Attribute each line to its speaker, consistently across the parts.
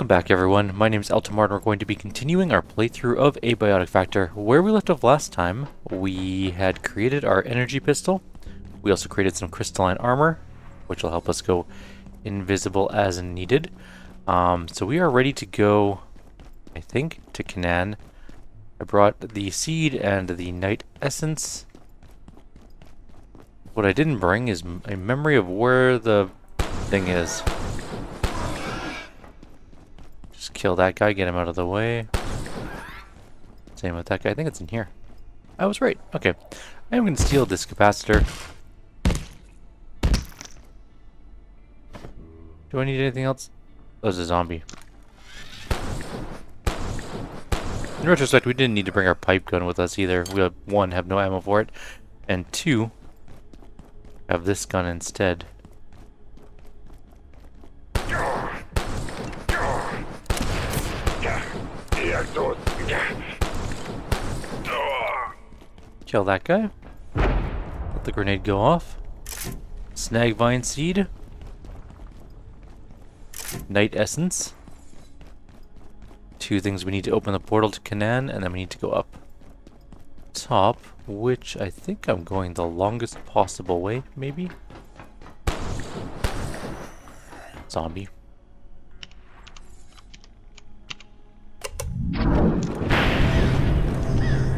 Speaker 1: Welcome back everyone, my name is Eltamar and we're going to be continuing our playthrough of Abiotic Factor. Where we left off last time, we had created our energy pistol. We also created some crystalline armor, which will help us go invisible as needed. So we are ready to go, I think, to Canaan. I brought the seed and the night essence. What I didn't bring is a memory of where the thing is. Just kill that guy, get him out of the way. Same with that guy. I think it's in here. I was right. Okay. I am going to steal this capacitor. Do I need anything else? Oh, there's a zombie. In retrospect, we didn't need to bring our pipe gun with us either. We have, one, have no ammo for it, and two, have this gun instead. Kill that guy. Let the grenade go off. Snag vine seed. Night essence. Two things we need to open the portal to Canaan, and then we need to go up top, which I think I'm going the longest possible way, maybe? Zombie.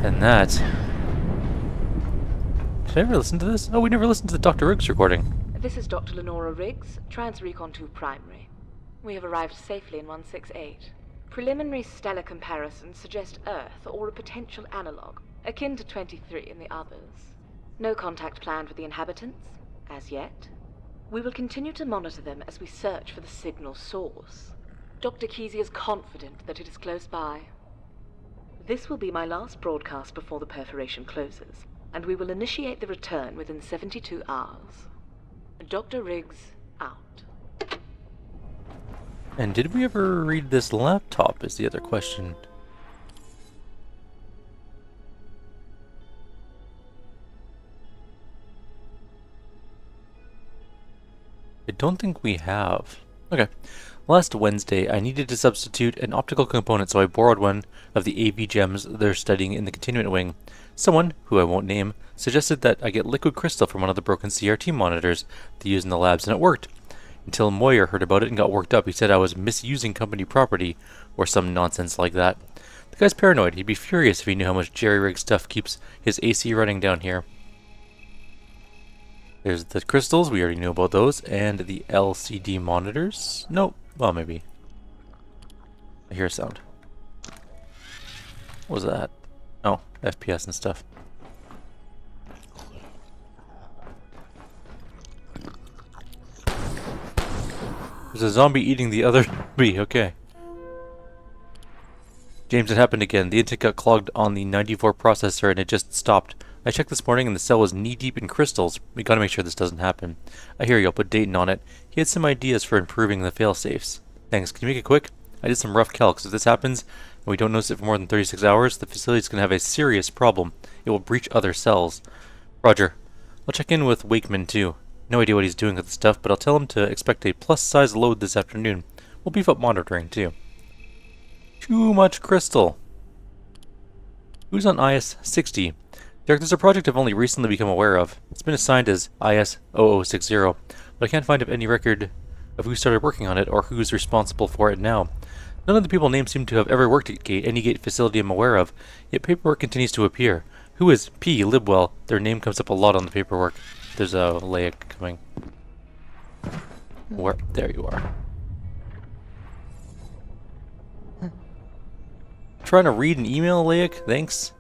Speaker 1: And that... Did I ever listen to this? Oh, we never listened to the Dr. Riggs recording.
Speaker 2: This is Dr. Lenora Riggs, Trans-Recon 2 Primary. We have arrived safely in 168. Preliminary stellar comparisons suggest Earth or a potential analog, akin to 23 in the others. No contact planned with the inhabitants, as yet. We will continue to monitor them as we search for the signal source. Dr. Kesey is confident that it is close by. This will be my last broadcast before the perforation closes, and we will initiate the return within 72 hours. Dr. Riggs, out.
Speaker 1: And did we ever read this laptop is the other question. I don't think we have. Okay. Last Wednesday, I needed to substitute an optical component, so I borrowed one of the AV gems they're studying in the containment wing. Someone, who I won't name, suggested that I get liquid crystal from one of the broken CRT monitors they use in the labs, and it worked. Until Moyer heard about it and got worked up. He said I was misusing company property, or some nonsense like that. The guy's paranoid. He'd be furious if he knew how much jerry-rigged stuff keeps his AC running down here. There's the crystals, we already knew about those, and the LCD monitors. Nope. Well, maybe. I hear a sound. What was that? Oh, FPS and stuff. There's a zombie eating the other zombie, okay. James, it happened again. The intake got clogged on the 94 processor and it just stopped. I checked this morning and the cell was knee-deep in crystals. We gotta make sure this doesn't happen. I hear you, I'll put Dayton on it. He had some ideas for improving the fail-safes. Thanks, can you make it quick? I did some rough calcs. If this happens, and we don't notice it for more than 36 hours, the facility's gonna have a serious problem. It will breach other cells. Roger. I'll check in with Wakeman too. No idea what he's doing with the stuff, but I'll tell him to expect a plus-size load this afternoon. We'll beef up monitoring too. Too much crystal. Who's on IS-60? Derek, there's a project I've only recently become aware of. It's been assigned as IS-0060, but I can't find any record of who started working on it or who's responsible for it now. None of the people named seem to have ever worked at any gate facility I'm aware of, yet paperwork continues to appear. Who is P. Libwell? Their name comes up a lot on the paperwork. There's a Leia coming. Where? There you are. Trying to read an email, Leic? Thanks.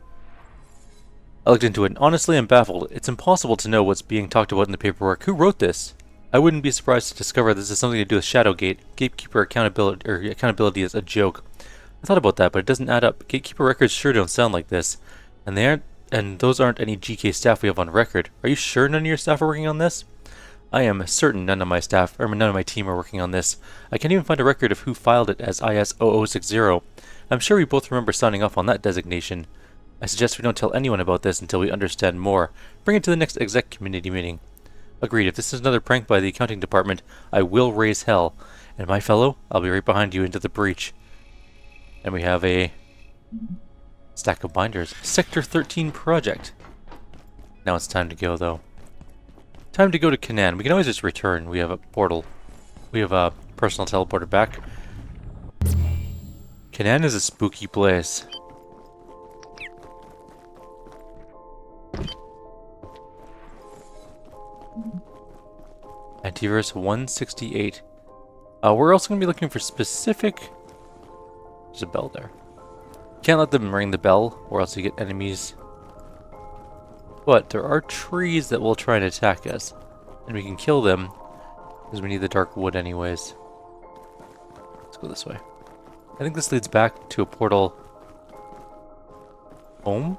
Speaker 1: I looked into it. Honestly, I'm baffled. It's impossible to know what's being talked about in the paperwork. Who wrote this? I wouldn't be surprised to discover this is something to do with Shadowgate. Gatekeeper accountability is a joke. I thought about that, but it doesn't add up. Gatekeeper records sure don't sound like this. And those aren't any GK staff we have on record. Are you sure none of your staff are working on this? I am certain none of my staff, or none of my team are working on this. I can't even find a record of who filed it as IS-0060. I'm sure we both remember signing off on that designation. I suggest we don't tell anyone about this until we understand more. Bring it to the next exec community meeting. Agreed. If this is another prank by the accounting department, I will raise hell. And my fellow, I'll be right behind you into the breach. And we have a stack of binders. Sector 13 project. Now it's time to go, though. Time to go to Canaan. We can always just return. We have a portal. We have a personal teleporter back. Canaan is a spooky place. Antivirus 168. We're also going to be looking for specific... There's a bell there. Can't let them ring the bell, or else you get enemies. But there are trees that will try and attack us. And we can kill them, because we need the dark wood anyways. Let's go this way. I think this leads back to a portal... home?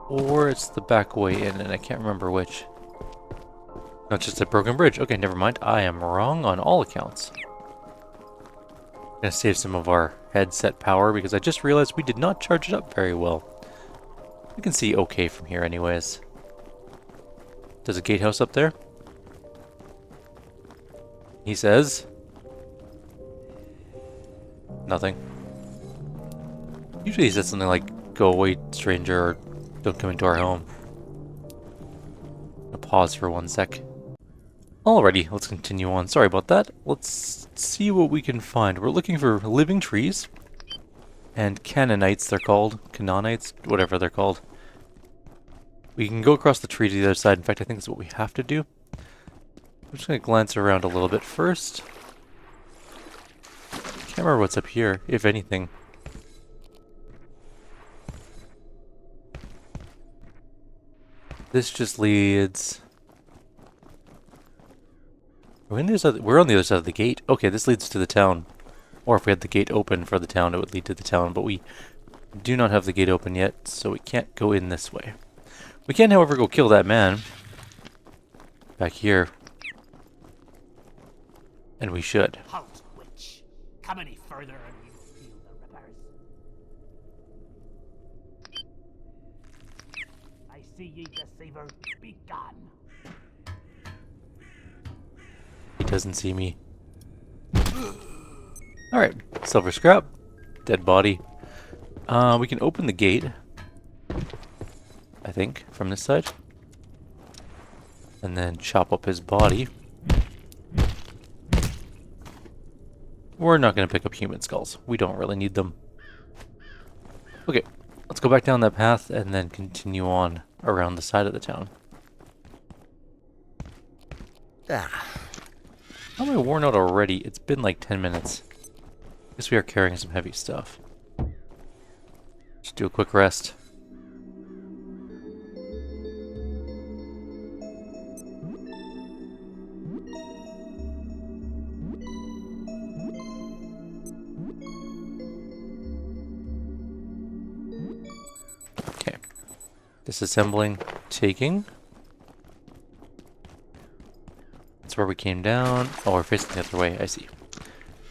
Speaker 1: Or it's the back way in, and I can't remember which. No, it's just a broken bridge. Okay, never mind. I am wrong on all accounts. Gonna save some of our headset power because I just realized we did not charge it up very well. We can see okay from here anyways. There's a gatehouse up there. He says... nothing. Usually he says something like, go away, stranger, or don't come into our home. I'll pause for 1 sec. Alrighty, let's continue on. Sorry about that. Let's see what we can find. We're looking for living trees. And Canaanites, they're called. Canaanites, whatever they're called. We can go across the tree to the other side. In fact, I think that's what we have to do. I'm just going to glance around a little bit first. Can't remember what's up here, if anything. This just leads... We're on the other side of the gate. Okay, this leads to the town. Or if we had the gate open for the town, it would lead to the town. But we do not have the gate open yet, so we can't go in this way. We can, however, go kill that man. Back here. And we should.
Speaker 3: Halt, witch. Come any further and you'll feel the rippers. I see ye, deceiver. Be gone.
Speaker 1: He doesn't see me. Alright, silver scrap. Dead body. We can open the gate. I think, from this side. And then chop up his body. We're not going to pick up human skulls. We don't really need them. Okay, let's go back down that path and then continue on around the side of the town. How am I worn out already? It's been like 10 minutes. Guess we are carrying some heavy stuff. Just do a quick rest. Okay. Disassembling, taking. That's where we came down. Oh, we're facing the other way. I see.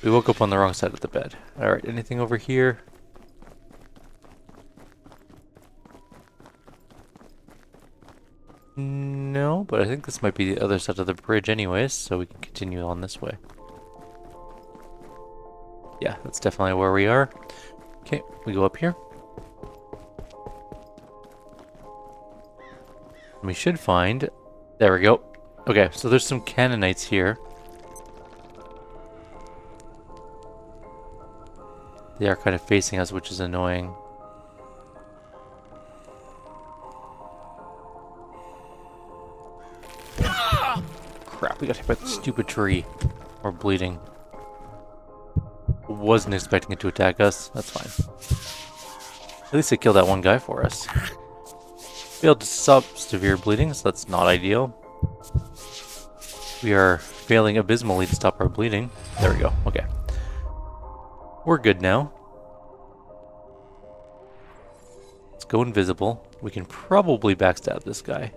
Speaker 1: We woke up on the wrong side of the bed. Alright, anything over here? No, but I think this might be the other side of the bridge anyways, so we can continue on this way. Yeah, that's definitely where we are. Okay, we go up here. We should find... There we go. Okay, so there's some Canaanites here. They are kind of facing us, which is annoying. Crap, we got hit by the stupid tree. We're bleeding. Wasn't expecting it to attack us. That's fine. At least it killed that one guy for us. Failed to stop severe bleeding, so that's not ideal. We are failing abysmally to stop our bleeding. There we go. Okay. We're good now. Let's go invisible. We can probably backstab this guy.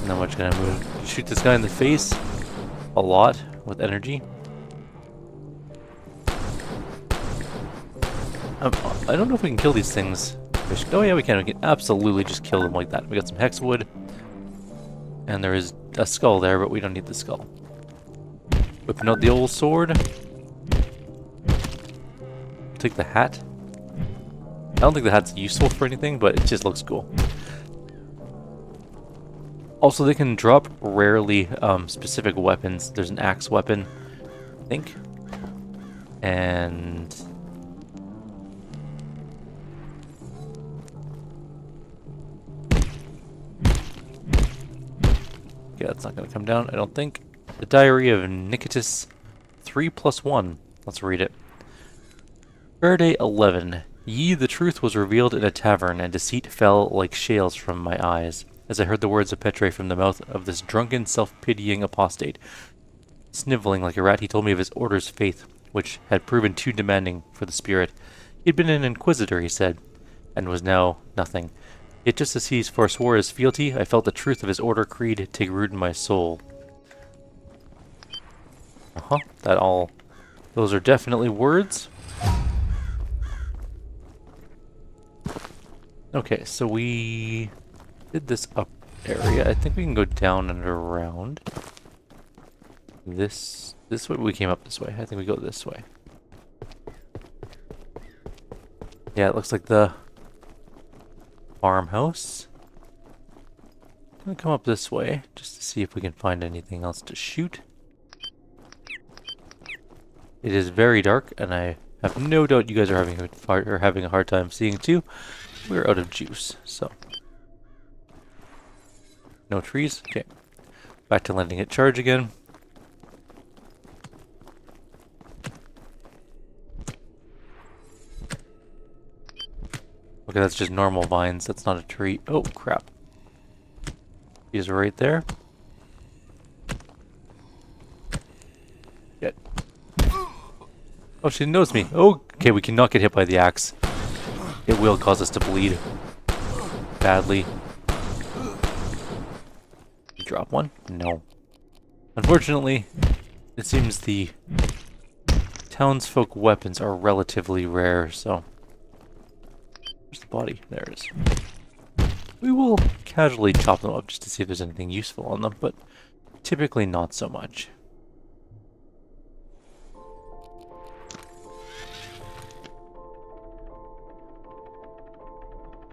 Speaker 1: Not much gonna move. Shoot this guy in the face a lot with energy. I don't know if we can kill these things Oh yeah, we can. We can absolutely just kill them like that. We got some hexwood. And there is a skull there, but we don't need the skull. Whipping out the old sword. Take the hat. I don't think the hat's useful for anything, but it just looks cool. Also, they can drop rarely specific weapons. There's an axe weapon, I think. And... yeah, that's not going to come down, I don't think. The Diary of Nikitas 3+1. Let's read it. Verde 11. Ye, the truth was revealed in a tavern, and deceit fell like shales from my eyes, as I heard the words of Petre from the mouth of this drunken, self-pitying apostate. Sniveling like a rat, he told me of his order's faith, which had proven too demanding for the spirit. He had been an inquisitor, he said, and was now nothing. Yet just as he forswore his fealty, I felt the truth of his order creed take root in my soul. That all... those are definitely words. Okay, so we did this up area. I think we can go down and around. This way. We came up this way. I think we go this way. Yeah, it looks like the farmhouse. I'm gonna come up this way just to see if we can find anything else to shoot. It is very dark, and I have no doubt you guys are having a hard time seeing too. We're out of juice, so no trees. Okay, back to letting it charge again. Okay, that's just normal vines. That's not a tree. Oh, crap. He's right there. Get. Oh, she knows me. Oh, okay, we cannot get hit by the axe. It will cause us to bleed badly. You drop one? No. Unfortunately, it seems the townsfolk weapons are relatively rare, so... where's the body? There it is. We will casually chop them up just to see if there's anything useful on them, but typically not so much.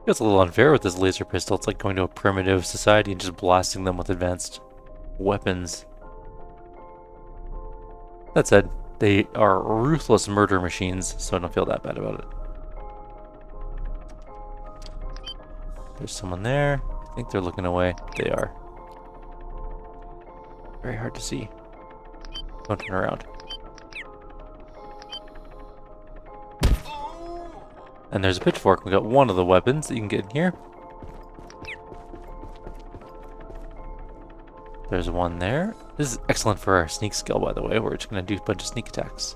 Speaker 1: It's a little unfair with this laser pistol. It's like going to a primitive society and just blasting them with advanced weapons. That said, they are ruthless murder machines, so I don't feel that bad about it. There's someone there. I think they're looking away. They are. Very hard to see. Don't turn around. And there's a pitchfork. We got one of the weapons that you can get in here. There's one there. This is excellent for our sneak skill, by the way. We're just going to do a bunch of sneak attacks.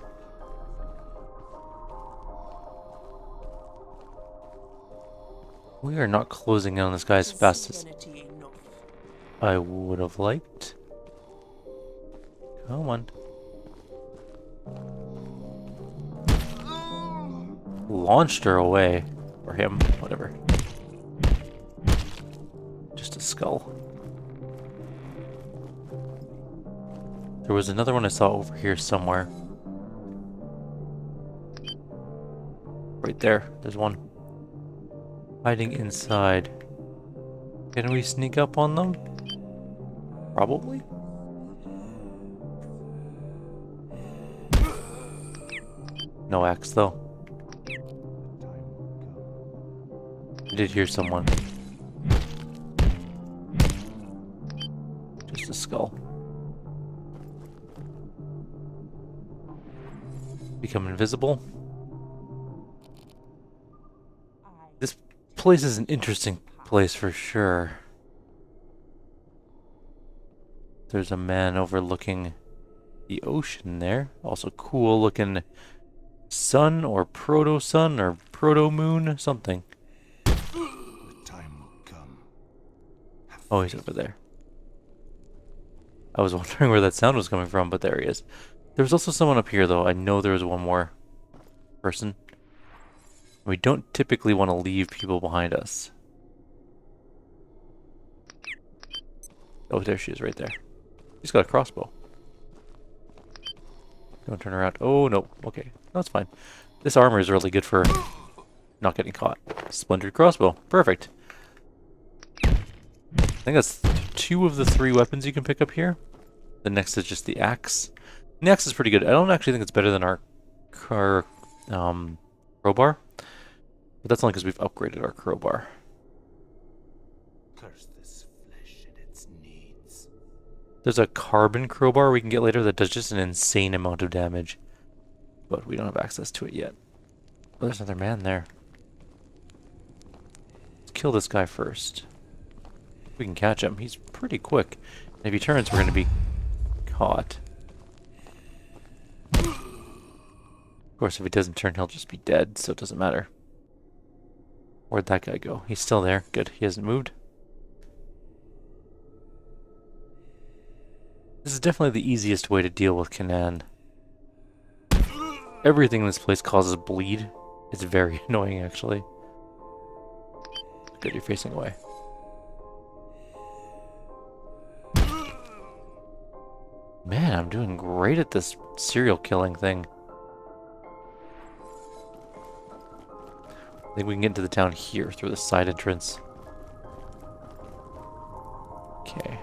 Speaker 1: We are not closing in on this guy as fast as I would have liked. Come on. Launched her away. Or him, whatever. Just a skull. There was another one I saw over here somewhere. Right there, there's one. Hiding inside. Can we sneak up on them? Probably. No axe though. I did hear someone. Just a skull. Become invisible. This place is an interesting place for sure. There's a man overlooking the ocean there. Also cool looking sun or proto-sun or proto-moon, something. Oh, he's over there. I was wondering where that sound was coming from, but there he is. There was also someone up here, though. I know there was one more person. We don't typically want to leave people behind us. Oh, there she is right there. She's got a crossbow. Don't turn around. Oh, no. Okay. That's fine. This armor is really good for not getting caught. Splintered crossbow. Perfect. I think that's 2 of the 3 weapons you can pick up here. The next is just the axe. And the axe is pretty good. I don't actually think it's better than our crowbar. But that's only because we've upgraded our crowbar.
Speaker 3: Curse this flesh and its needs.
Speaker 1: There's a carbon crowbar we can get later that does just an insane amount of damage. But we don't have access to it yet. Oh, there's another man there. Let's kill this guy first. We can catch him. He's pretty quick. And if he turns, we're going to be caught. Of course, if he doesn't turn, he'll just be dead, so it doesn't matter. Where'd that guy go? He's still there. Good. He hasn't moved. This is definitely the easiest way to deal with Canaan. Everything in this place causes bleed. It's very annoying, actually. Good, you're facing away. Man, I'm doing great at this serial killing thing. I think we can get into the town here through the side entrance. Okay.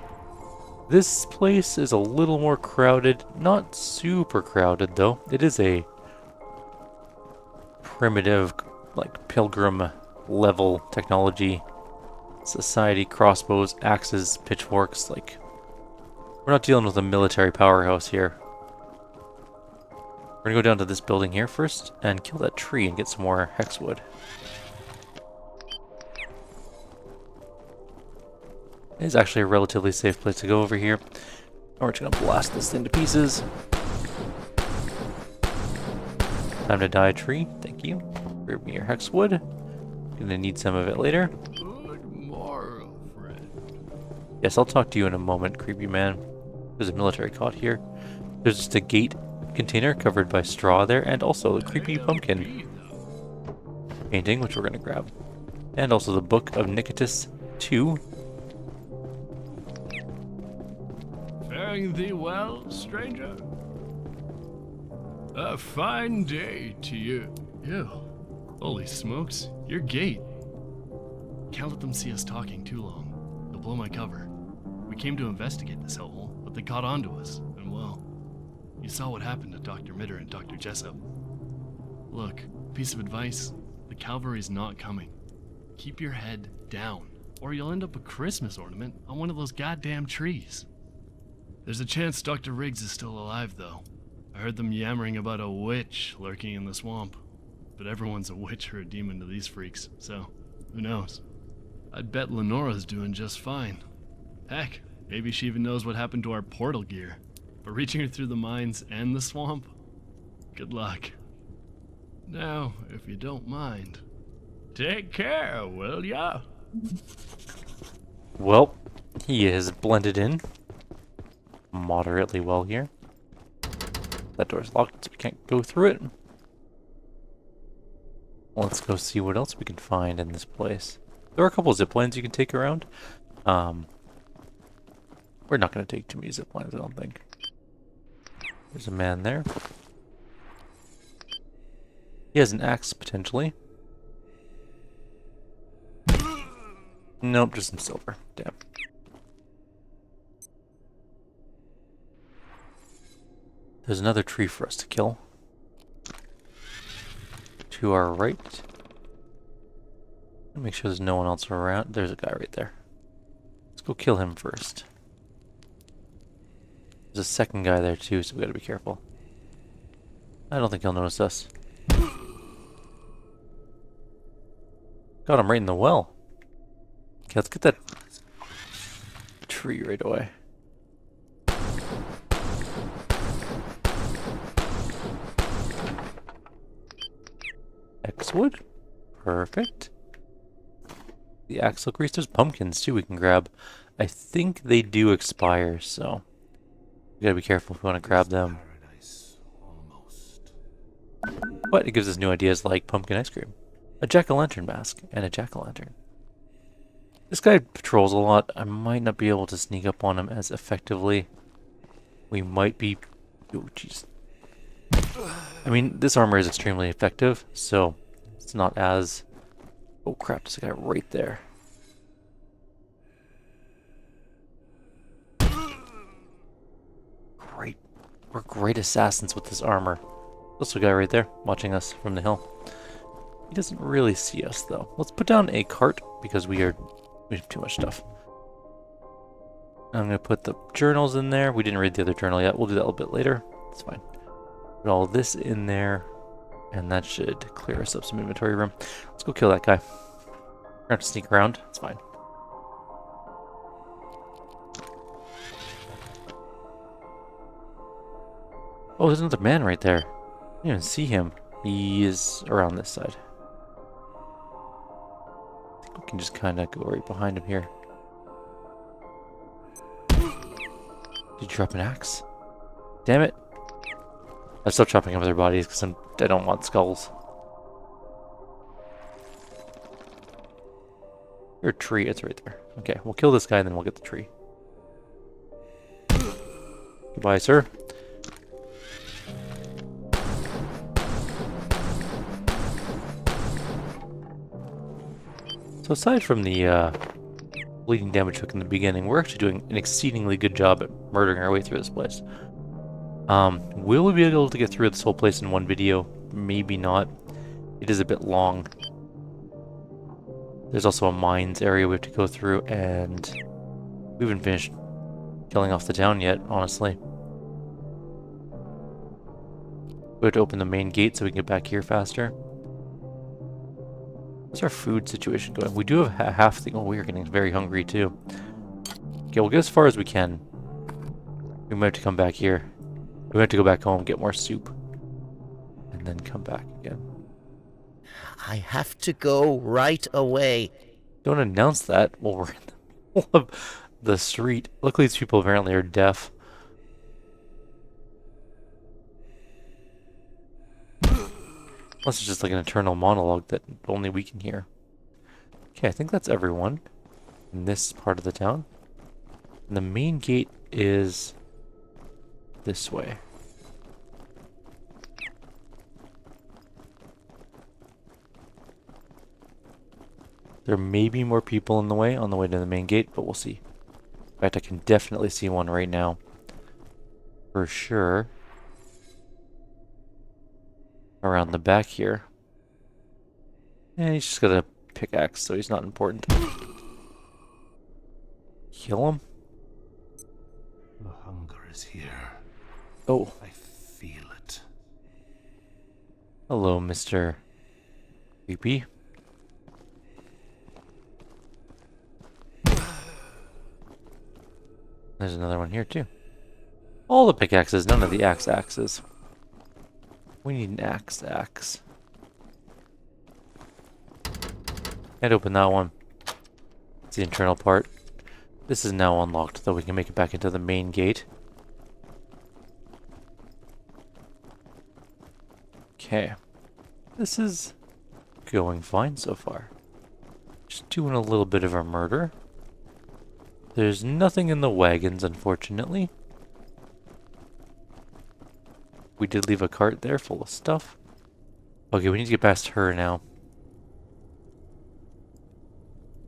Speaker 1: This place is a little more crowded. Not super crowded, though. It is a primitive, like, pilgrim level technology. Society, crossbows, axes, pitchforks, like... We're not dealing with a military powerhouse here. We're gonna go down to this building here first and kill that tree and get some more hexwood. It is actually a relatively safe place to go over here. And we're just gonna blast this thing to pieces. Time to die, tree. Thank you. Grab me your hexwood. Gonna need some of it later.
Speaker 4: Good morrow, friend.
Speaker 1: Yes, I'll talk to you in a moment, creepy man. There's a military cot here. There's just a gate container covered by straw there, and also the creepy pumpkin painting, which we're going to grab. And also the Book of Nicotus 2.
Speaker 4: Faring thee well, stranger? A fine day to you. Ew. Holy smokes, your gate. Can't let them see us talking too long. They'll blow my cover. We came to investigate this hellhole, but they caught on to us, and well, you saw what happened to Dr. Mitter and Dr. Jessup. Look, piece of advice, the cavalry's not coming. Keep your head down, or you'll end up a Christmas ornament on one of those goddamn trees. There's a chance Dr. Riggs is still alive, though. I heard them yammering about a witch lurking in the swamp. But everyone's a witch or a demon to these freaks, so who knows? I'd bet Lenora's doing just fine. Heck, maybe she even knows what happened to our portal gear. But reaching her through the mines and the swamp? Good luck. Now, if you don't mind, take care, will ya?
Speaker 1: Well, he is blended in moderately well here. That door's locked, so we can't go through it. Let's go see what else we can find in this place. There are a couple zip lines you can take around. We're not going to take too many zip lines, I don't think. There's a man there. He has an axe, potentially. Nope, just some silver. Damn. There's another tree for us to kill. To our right. Make sure there's no one else around. There's a guy right there. Let's go kill him first. There's a second guy there too, so we gotta be careful. I don't think he'll notice us. Got him right in the well. Okay, let's get that tree right away. Xwood. Perfect. The axle grease. There's pumpkins too we can grab. I think they do expire, so we gotta be careful if we want to grab them.
Speaker 3: Paradise, almost.
Speaker 1: But it gives us new ideas like pumpkin ice cream. A jack-o'-lantern mask and a jack-o'-lantern. This guy patrols a lot. I might not be able to sneak up on him as effectively. We might be... Oh, jeez. I mean, this armor is extremely effective, so it's not as... Oh crap, there's a guy right there. Great. We're great assassins with this armor. There's a guy right there, watching us from the hill. He doesn't really see us, though. Let's put down a cart, because we have too much stuff. I'm going to put the journals in there. We didn't read the other journal yet. We'll do that a little bit later. It's fine. Put all this in there, and that should clear us up some inventory room. Let's go kill that guy. We're going to have to sneak around. It's fine. Oh, there's another man right there. I didn't even see him. He is around this side. I think we can just kind of go right behind him here. Did you drop an axe? Damn it. I'm still chopping up their bodies because I don't want skulls. Your tree, it's right there. Okay, we'll kill this guy and then we'll get the tree. Goodbye, sir. So aside from the bleeding damage we took in the beginning, we're actually doing an exceedingly good job at murdering our way through this place. Will we be able to get through this whole place in one video? Maybe not. It is a bit long. There's also a mines area we have to go through, and we haven't finished killing off the town yet, honestly. We have to open the main gate so we can get back here faster. How's our food situation going? We do have half the... Oh, we are getting very hungry too. Okay, we'll get as far as we can. We might have to come back here. We might have to go back home, get more soup. And then come back again.
Speaker 5: I have to go right away.
Speaker 1: Don't announce that while we're in the middle of the street. Luckily, these people apparently are deaf. Unless it's just like an eternal monologue that only we can hear. Okay, I think that's everyone in this part of the town. And the main gate is this way. There may be more people on the way to the main gate, but we'll see. In fact, I can definitely see one right now. For sure. Around the back here. And he's just got a pickaxe, so he's not important. Kill him?
Speaker 6: The hunger is here.
Speaker 1: Oh.
Speaker 6: I feel it.
Speaker 1: Hello, Mr. Creepy. There's another one here, too. All the pickaxes, none of the axes. We need an axe. Can't open that one. It's the internal part. This is now unlocked, though we can make it back into the main gate. Okay. This is going fine so far. Just doing a little bit of a murder. There's nothing in the wagons, unfortunately. We did leave a cart there full of stuff. Okay, we need to get past her now.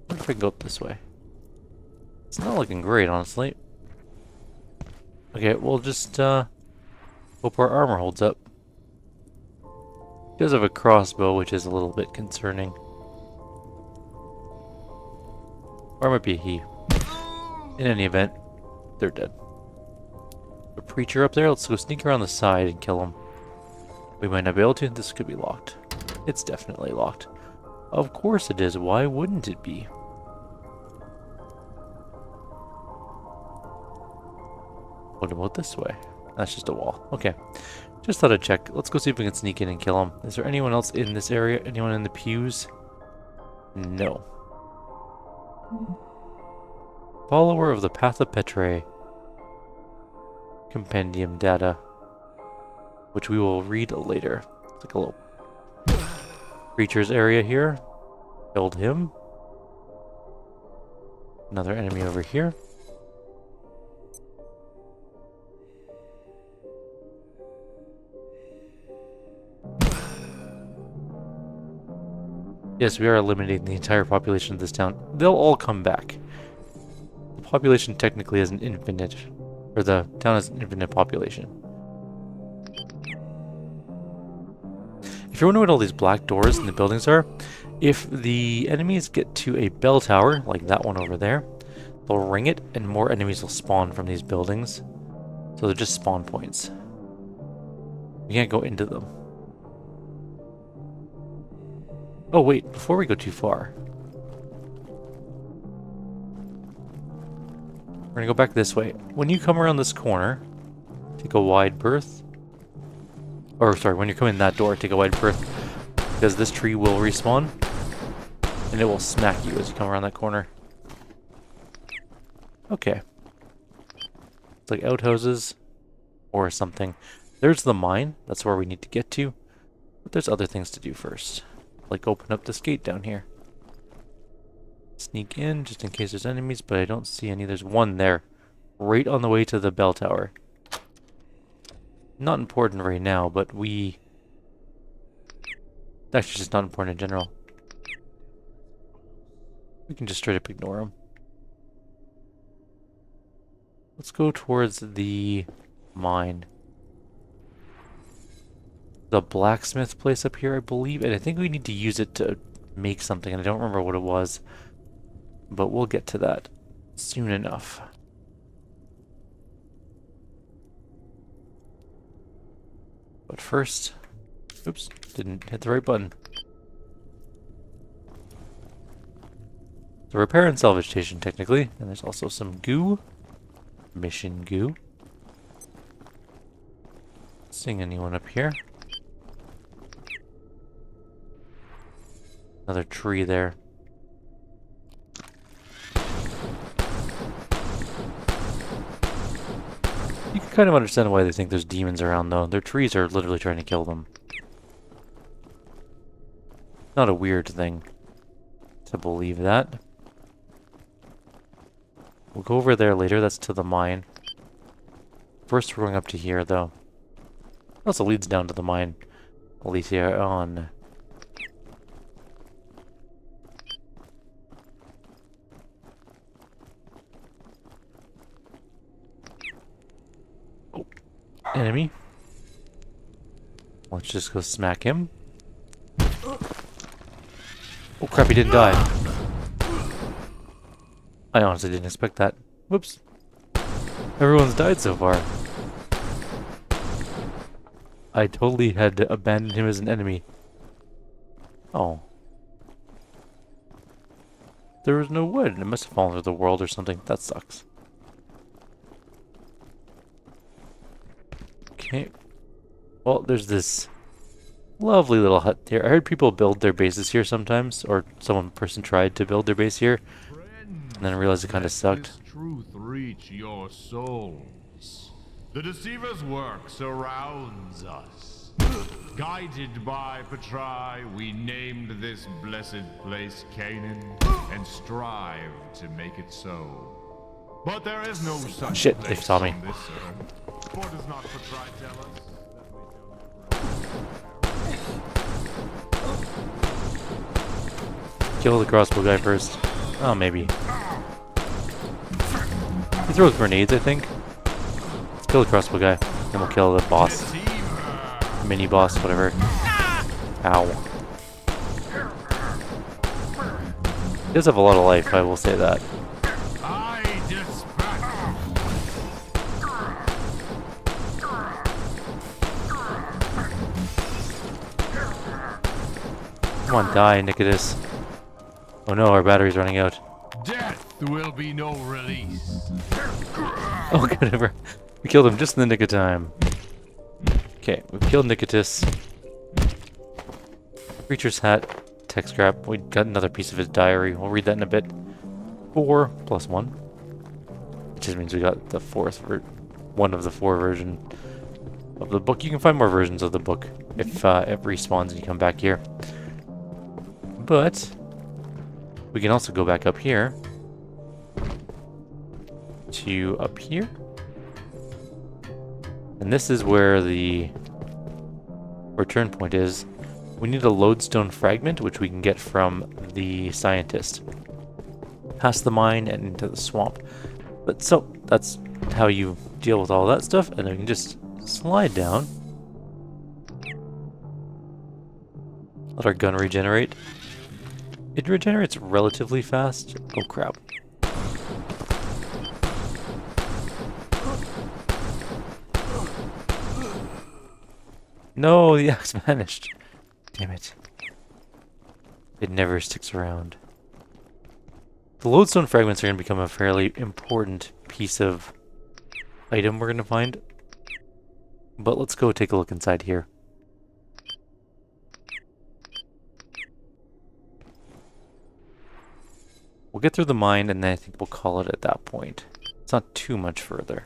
Speaker 1: I wonder if I can go up this way. It's not looking great, honestly. Okay, we'll just hope our armor holds up. He does have a crossbow, which is a little bit concerning. Or it might be a he. In any event, they're dead. A preacher up there? Let's go sneak around the side and kill him. We might not be able to. This could be locked. It's definitely locked. Of course it is. Why wouldn't it be? What about this way? That's just a wall. Okay. Just thought I'd check. Let's go see if we can sneak in and kill him. Is there anyone else in this area? Anyone in the pews? No. Follower of the Path of Petrae. Compendium data. Which we will read later. It's like a little Creatures area here. Killed him. Another enemy over here. Yes, we are eliminating the entire population of this town. They'll all come back. The population technically is an infinite, or the town has an infinite population. If you're wondering what all these black doors in the buildings are, if the enemies get to a bell tower, like that one over there, they'll ring it and more enemies will spawn from these buildings. So they're just spawn points. You can't go into them. Oh wait, before we go too far. We're gonna go back this way. When you come around this corner, take a wide berth. Or sorry, when you're coming in that door, take a wide berth. Because this tree will respawn. And it will smack you as you come around that corner. Okay. It's like outhouses or something. There's the mine. That's where we need to get to. But there's other things to do first. Like open up this gate down here. Sneak in just in case there's enemies, but I don't see any. There's one there. Right on the way to the bell tower. Not important right now, but we... Actually, just not important in general. We can just straight up ignore them. Let's go towards the mine. The blacksmith place up here, I believe, and I think we need to use it to make something, and I don't remember what it was. But we'll get to that soon enough. But first... Oops, didn't hit the right button. The repair and salvage station, technically. And there's also some goo. Mission goo. Seeing anyone up here? Another tree there. You can kind of understand why they think there's demons around, though. Their trees are literally trying to kill them. Not a weird thing to believe that. We'll go over there later. That's to the mine. First, we're going up to here, though. It also leads down to the mine. At least here on... Oh. Enemy. Let's just go smack him. Oh crap, he didn't die. I honestly didn't expect that. Whoops. Everyone's died so far. I totally had to abandon him as an enemy. Oh. There was no wood. It must have fallen through the world or something. That sucks. Okay. Well, there's this lovely little hut here. I heard people build their bases here sometimes, or person tried to build their base here, and then realized it kind of sucked.
Speaker 7: This truth reach your souls. The deceiver's work surrounds us. Guided by Petrai, we named this blessed place Canaan, and strive to make it so. But there is no such
Speaker 1: Shit,
Speaker 7: place
Speaker 1: they saw me.
Speaker 7: on this earth. For does not Petrai tell us?
Speaker 1: Kill the crossbow guy first. Oh, maybe. He throws grenades, I think. Let's kill the crossbow guy. Then we'll kill the boss. Mini boss, whatever. Ow. He does have a lot of life, I will say that. Come on, die, Nicodemus. Oh no, our battery's running out.
Speaker 7: Death will be no release.
Speaker 1: Oh, whatever. We killed him just in the nick of time. Okay, we've killed Nicodemus. Creature's hat, tech scrap. We got another piece of his diary. We'll read that in a bit. 4 + 1. Which just means we got the one of the 4 version of the book. You can find more versions of the book if it respawns and you come back here. But we can also go back up here to up here. And this is where the return point is. We need a lodestone fragment, which we can get from the scientist. Past the mine and into the swamp. But so, that's how you deal with all that stuff. And then we can just slide down. Let our gun regenerate. It regenerates relatively fast. Oh crap. No, the axe vanished. Damn it. It never sticks around. The lodestone fragments are going to become a fairly important piece of item we're going to find. But let's go take a look inside here. We'll get through the mine and then I think we'll call it at that point. It's not too much further.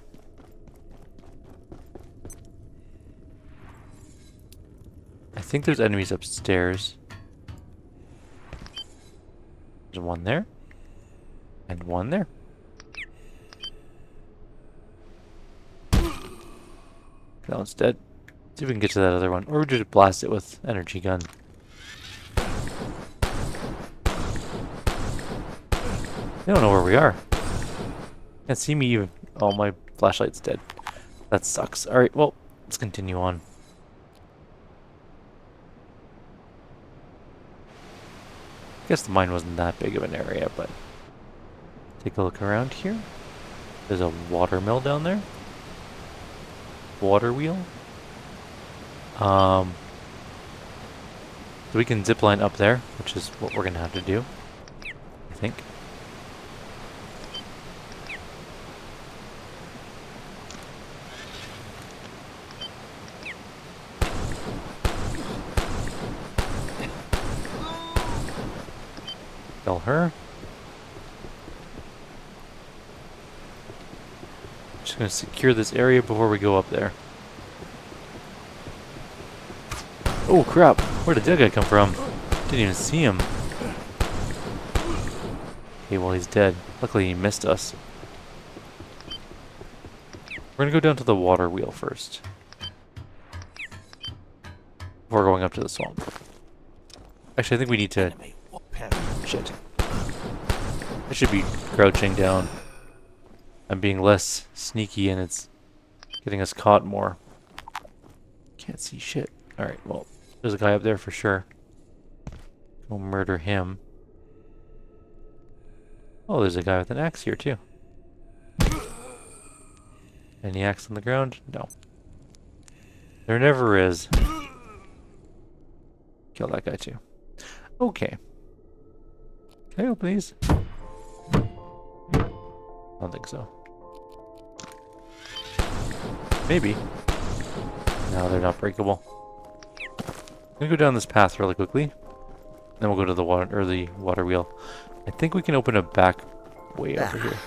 Speaker 1: I think there's enemies upstairs. There's one there. And one there. That one's dead. See if we can get to that other one. Or we just blast it with energy gun. They don't know where we are. Can't see me even. Oh, my flashlight's dead. That sucks. Alright, well, let's continue on. I guess the mine wasn't that big of an area, but take a look around here. There's a water mill down there. Water wheel. So we can zipline up there, which is what we're gonna have to do, I think. Kill her. Just gonna secure this area before we go up there. Oh crap! Where did that guy come from? Didn't even see him. Okay, well he's dead. Luckily he missed us. We're gonna go down to the water wheel first. Before going up to the swamp. Actually, I think we need to... Shit. I should be crouching down. I'm being less sneaky and it's getting us caught more. Can't see shit. Alright, well, there's a guy up there for sure. We'll murder him. Oh, there's a guy with an axe here too. Any axe on the ground? No. There never is. Kill that guy too. Okay. Can I open these? I don't think so. Maybe. No, they're not breakable. I'm gonna go down this path really quickly. Then we'll go to the water or the water wheel. I think we can open a back way over here.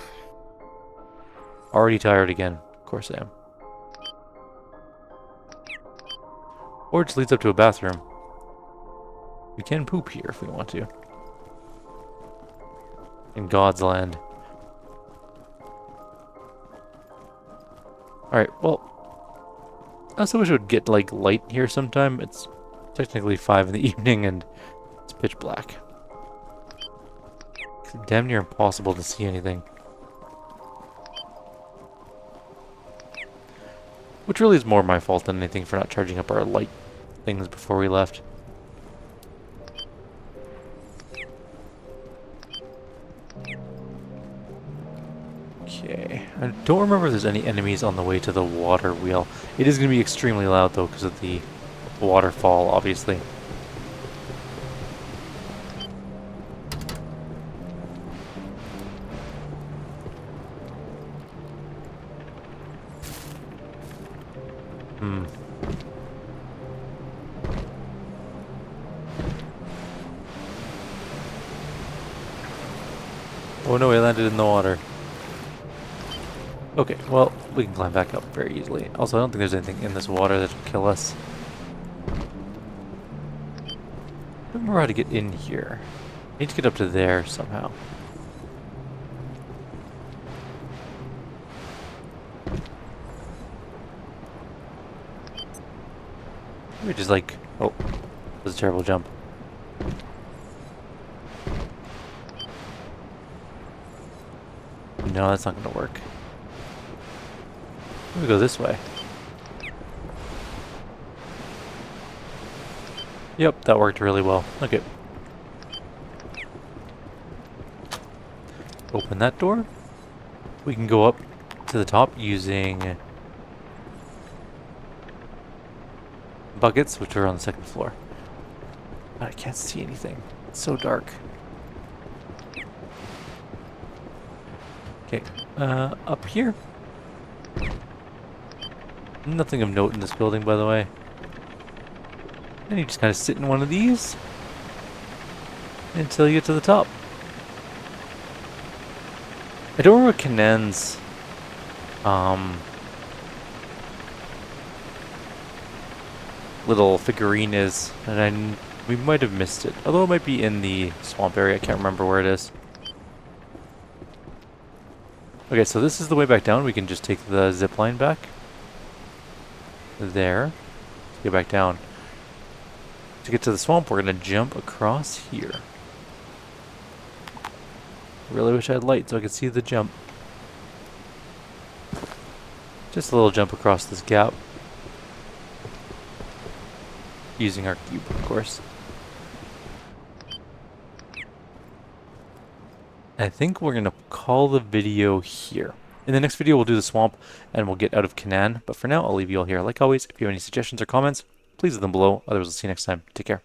Speaker 1: Already tired again. Of course I am. Or it just leads up to a bathroom. We can poop here if we want to. In God's land. Alright, well. I also wish it would get, like, light here sometime. It's technically 5 in the evening and it's pitch black. It's damn near impossible to see anything. Which really is more my fault than anything for not charging up our light things before we left. Okay, I don't remember if there's any enemies on the way to the water wheel. It is going to be extremely loud though because of the waterfall, obviously. Oh no, we landed in the water. Okay, well, we can climb back up very easily. Also, I don't think there's anything in this water that will kill us. don't remember how to get in here. I need to get up to there somehow. Maybe just like... Oh, that was a terrible jump. No, that's not going to work. Let me go this way. Yep, that worked really well. Okay. Open that door. We can go up to the top using buckets, which are on the second floor. I can't see anything. It's so dark. Okay, up here. Nothing of note in this building, by the way. And you just kind of sit in one of these until you get to the top. I don't remember what Canaan's little figurine is, and we might have missed it. Although it might be in the swamp area, I can't remember where it is. Okay, so this is the way back down. We can just take the zip line back. There. Let's get back down. To get to the swamp, we're going to jump across here. Really wish I had light so I could see the jump. Just a little jump across this gap. Using our cube, of course. I think we're going to call the video here. In the next video, we'll do the swamp and we'll get out of Canaan. But for now, I'll leave you all here. Like always, if you have any suggestions or comments, please leave them below. Otherwise, I'll see you next time. Take care.